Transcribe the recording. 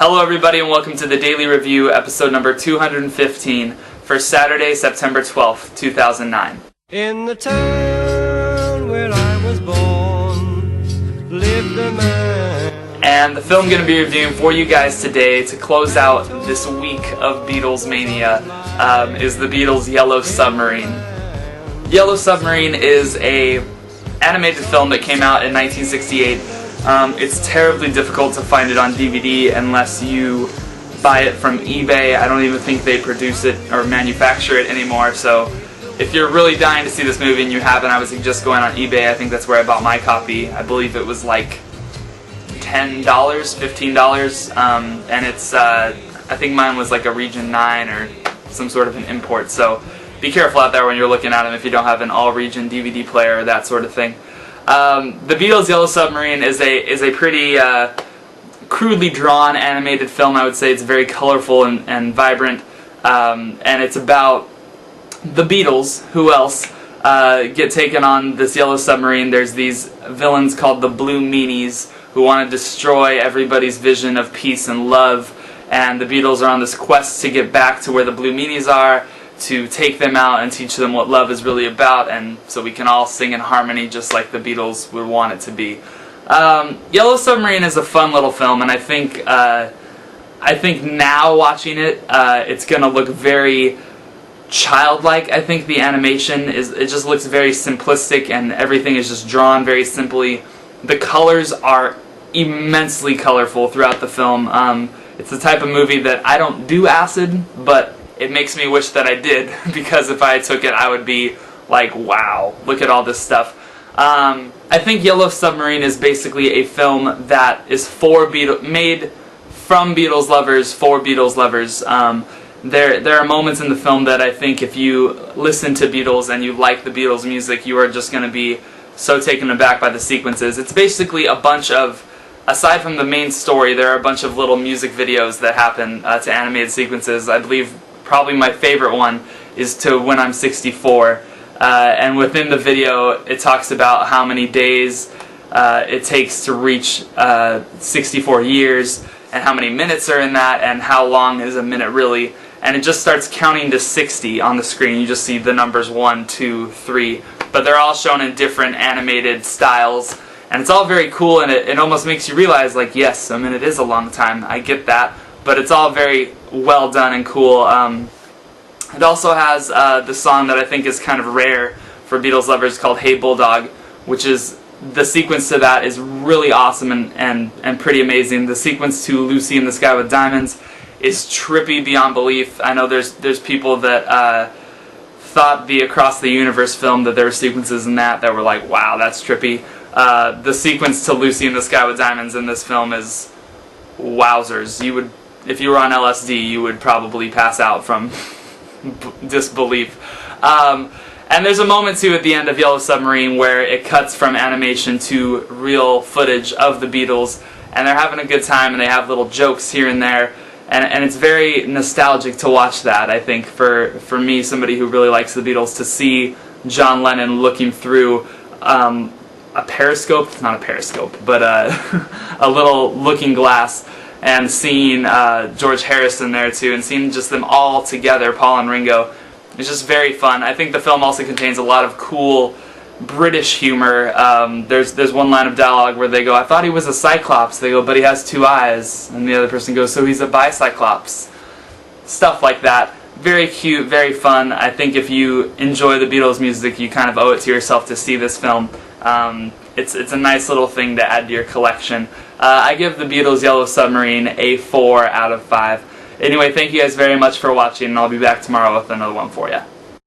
Hello everybody and welcome to the Daily Review, episode number 215 for Saturday, September 12th, 2009. In the town where I was born lived a man. And the film I'm going to be reviewing for you guys today to close out this week of Beatles mania is the Beatles' Yellow Submarine. Yellow Submarine is a animated film that came out in 1968. It's terribly difficult to find it on DVD unless you buy it from eBay. I don't even think they produce it or manufacture it anymore, so if you're really dying to see this movie and you haven't, I would suggest going on eBay. I think that's where I bought my copy. I believe it was like $10, $15, and it's, I think mine was like a Region 9 or some sort of an import, so be careful out there when you're looking at them if you don't have an all-region DVD player or that sort of thing. The Beatles' Yellow Submarine is a pretty crudely drawn animated film. I would say it's very colorful and vibrant, and it's about the Beatles. Who else get taken on this Yellow Submarine? There's these villains called the Blue Meanies who want to destroy everybody's vision of peace and love, and the Beatles are on this quest to get back to where the Blue Meanies are, to take them out and teach them what love is really about, and so we can all sing in harmony just like the Beatles would want it to be. Yellow Submarine is a fun little film, and I think now watching it, it's going to look very childlike. I think the animation it just looks very simplistic, and everything is just drawn very simply. The colors are immensely colorful throughout the film. It's the type of movie that I don't do acid, but it makes me wish that I did, because if I took it, I would be like, wow, look at all this stuff. I think Yellow Submarine is basically a film that is made from Beatles lovers for Beatles lovers. There are moments in the film that I think if you listen to Beatles and you like the Beatles music, you are just going to be so taken aback by the sequences. It's basically a bunch of, aside from the main story, there are a bunch of little music videos that happen to animated sequences. I believe probably my favorite one is to When I'm 64, and within the video it talks about how many days it takes to reach 64 years, and how many minutes are in that, and how long is a minute really, and it just starts counting to 60 on the screen. You just see the numbers 1, 2, 3, but they're all shown in different animated styles, and it's all very cool, and it almost makes you realize, like, yes, a minute is a long time, I get that, but it's all very well done and cool. It also has the song that I think is kind of rare for Beatles lovers called Hey Bulldog, which is, the sequence to that is really awesome and pretty amazing. The sequence to Lucy in the Sky with Diamonds is trippy beyond belief. I know there's people that thought the Across the Universe film, that there were sequences in that were like, wow, that's trippy. The sequence to Lucy in the Sky with Diamonds in this film is wowzers. If you were on LSD, you would probably pass out from disbelief. And there's a moment too at the end of Yellow Submarine where it cuts from animation to real footage of the Beatles, and they're having a good time, and they have little jokes here and there, and it's very nostalgic to watch that. I think for me, somebody who really likes the Beatles, to see John Lennon looking through a periscope, it's not a periscope, but a little looking glass, and seeing George Harrison there too, and seeing just them all together, Paul and Ringo, it's just very fun. I think the film also contains a lot of cool British humor. There's one line of dialogue where they go, I thought he was a Cyclops. They go, but he has 2 eyes. And the other person goes, so he's a bicyclops. Stuff like that. Very cute, very fun. I think if you enjoy the Beatles music, you kind of owe it to yourself to see this film. It's a nice little thing to add to your collection. I give the Beatles' Yellow Submarine a 4 out of 5. Anyway, thank you guys very much for watching, and I'll be back tomorrow with another one for you.